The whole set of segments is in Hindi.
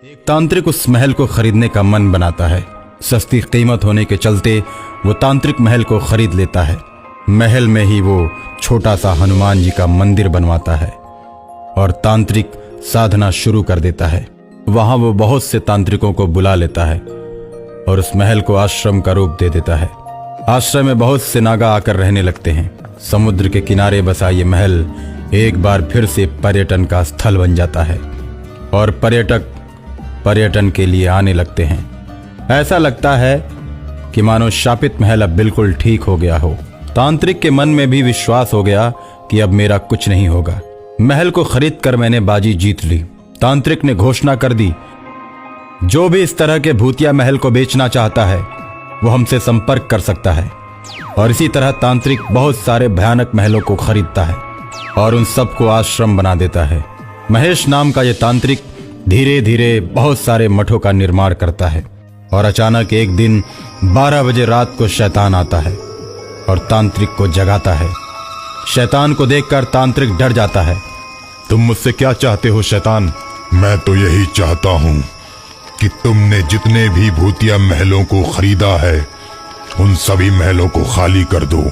एक तांत्रिक उस महल को खरीदने का मन बनाता है। सस्ती कीमत होने के चलते वो तांत्रिक महल को खरीद लेता है। महल में ही वो छोटा सा हनुमान जी का मंदिर बनवाता है और तांत्रिक साधना शुरू कर देता है। वहां वो बहुत से तांत्रिकों को बुला लेता है और उस महल को आश्रम का रूप दे देता है। आश्रम में बहुत से नागा आकर रहने लगते हैं। समुद्र के किनारे बसा ये महल एक बार फिर से पर्यटन का स्थल बन जाता है और पर्यटक पर्यटन के लिए आने लगते हैं। ऐसा लगता है कि मानो शापित महल अब बिल्कुल ठीक हो गया हो। तांत्रिक के मन में भी विश्वास हो गया कि अब मेरा कुछ नहीं होगा। महल को खरीद कर मैंने बाजी जीत ली। तांत्रिक ने घोषणा कर दी, जो भी इस तरह के भूतिया महल को बेचना चाहता है वो हमसे संपर्क कर सकता है। और इसी तरह तांत्रिक बहुत सारे भयानक महलों को खरीदता है और उन सबको आश्रम बना देता है। महेश नाम का यह तांत्रिक धीरे धीरे बहुत सारे मठों का निर्माण करता है और अचानक एक दिन 12 बजे रात को शैतान आता है और तांत्रिक को जगाता है। शैतान को देखकर तांत्रिक डर जाता है। तुम मुझसे क्या चाहते हो शैतान? मैं तो यही चाहता हूँ कि तुमने जितने भी भूतिया महलों को खरीदा है उन सभी महलों को खाली कर दो,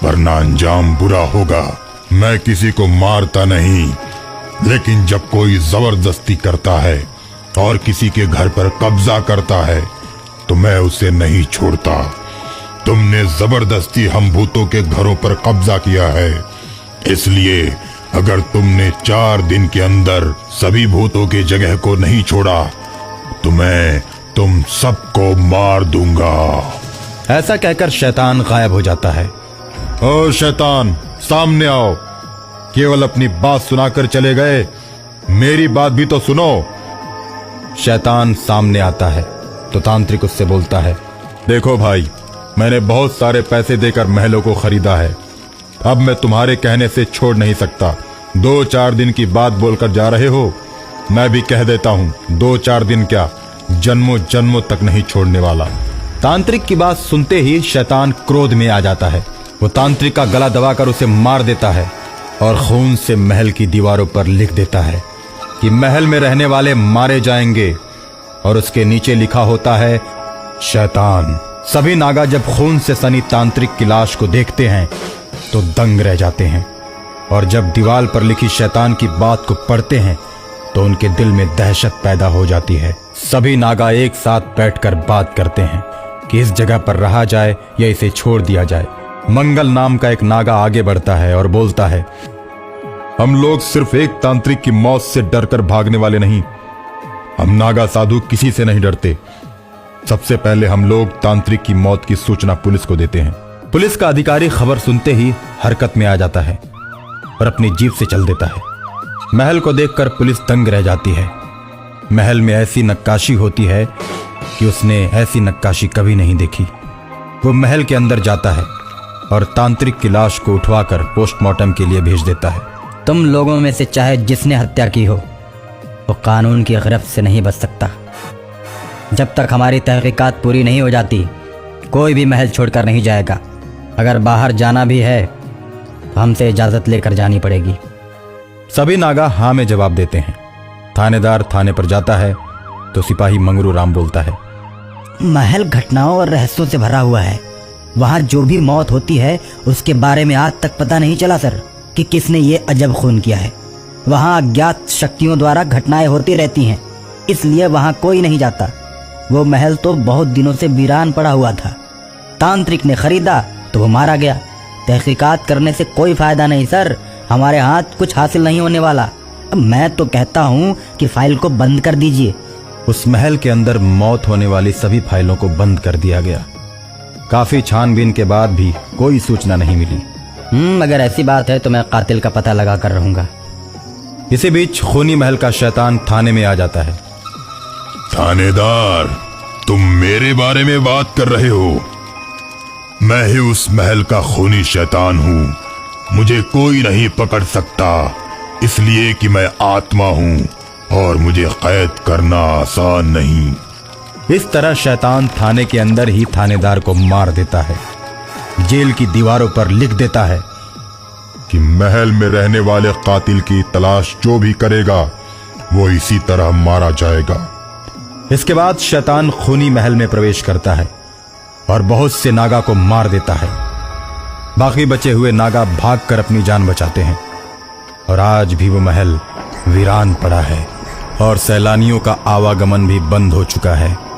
वरना अंजाम बुरा होगा। मैं किसी को मारता नहीं, लेकिन जब कोई जबरदस्ती करता है और किसी के घर पर कब्जा करता है तो मैं उसे नहीं छोड़ता। तुमने जबरदस्ती हम भूतों के घरों पर कब्जा किया है, इसलिए अगर तुमने 4 दिन के अंदर सभी भूतों की जगह को नहीं छोड़ा तो मैं तुम सबको मार दूंगा। ऐसा कहकर शैतान गायब हो जाता है। ओ शैतान, सामने आओ। केवल अपनी बात सुनाकर चले गए, मेरी बात भी तो सुनो। शैतान सामने आता है तो तांत्रिक उससे बोलता है, देखो भाई, मैंने बहुत सारे पैसे देकर महलों को खरीदा है। अब मैं तुम्हारे कहने से छोड़ नहीं सकता। 2-4 दिन की बात बोलकर जा रहे हो। मैं भी कह देता हूँ, 2-4 दिन क्या, जन्मों जन्मों तक नहीं छोड़ने वाला। तांत्रिक की बात सुनते ही शैतान क्रोध में आ जाता है। वो तांत्रिक का गला दबाकर उसे मार देता है और खून से महल की दीवारों पर लिख देता है कि महल में रहने वाले मारे जाएंगे और उसके नीचे लिखा होता है शैतान। सभी नागा जब खून से सनी तांत्रिक की लाश को देखते हैं तो दंग रह जाते हैं और जब दीवार पर लिखी शैतान की बात को पढ़ते हैं तो उनके दिल में दहशत पैदा हो जाती है। सभी नागा एक साथ बैठकर बात करते हैं कि इस जगह पर रहा जाए या इसे छोड़ दिया जाए। मंगल नाम का एक नागा आगे बढ़ता है और बोलता है, हम लोग सिर्फ एक तांत्रिक की मौत से डरकर भागने वाले नहीं। हम नागा साधु किसी से नहीं डरते। सबसे पहले हम लोग तांत्रिक की मौत की सूचना पुलिस को देते हैं। पुलिस का अधिकारी खबर सुनते ही हरकत में आ जाता है और अपनी जीप से चल देता है। महल को देखकर पुलिस दंग रह जाती है। महल में ऐसी नक्काशी होती है कि उसने ऐसी नक्काशी कभी नहीं देखी। वो महल के अंदर जाता है और तांत्रिक की लाश को उठवाकर पोस्टमार्टम के लिए भेज देता है। तुम लोगों में से चाहे जिसने हत्या की हो वो कानून की गिरफ्त से नहीं बच सकता। जब तक हमारी तहकीकात पूरी नहीं हो जाती कोई भी महल छोड़कर नहीं जाएगा। अगर बाहर जाना भी है तो हमसे इजाज़त लेकर जानी पड़ेगी। सभी नागा हाँ में जवाब देते हैं। थानेदार थाने पर जाता है तो सिपाही मंगरू राम बोलता है, महल घटनाओं और रहस्यों से भरा हुआ है। वहाँ जो भी मौत होती है उसके बारे में आज तक पता नहीं चला सर कि किसने ये अजब खून किया है। वहाँ अज्ञात शक्तियों द्वारा घटनाएं होती रहती हैं, इसलिए वहाँ कोई नहीं जाता। वो महल तो बहुत दिनों से वीरान पड़ा हुआ था। तांत्रिक ने खरीदा तो वो मारा गया। तहकीकात करने से कोई फायदा नहीं सर, हमारे हाथ कुछ हासिल नहीं होने वाला। मैं तो कहता हूँ कि फाइल को बंद कर दीजिए। उस महल के अंदर मौत होने वाली सभी फाइलों को बंद कर दिया गया। काफी छानबीन के बाद भी कोई सूचना नहीं मिली। अगर ऐसी बात है तो मैं कातिल का पता लगा कर रहूंगा। इसी बीच खूनी महल का शैतान थाने में आ जाता है। थानेदार, तुम मेरे बारे में बात कर रहे हो? मैं ही उस महल का खूनी शैतान हूँ। मुझे कोई नहीं पकड़ सकता, इसलिए कि मैं आत्मा हूँ और मुझे कैद करना आसान नहीं। इस तरह शैतान थाने के अंदर ही थानेदार को मार देता है। जेल की दीवारों पर लिख देता है कि महल में रहने वाले कातिल की तलाश जो भी करेगा वो इसी तरह मारा जाएगा। इसके बाद शैतान खूनी महल में प्रवेश करता है और बहुत से नागा को मार देता है। बाकी बचे हुए नागा भागकर अपनी जान बचाते हैं और आज भी वो महल वीरान पड़ा है और सैलानियों का आवागमन भी बंद हो चुका है।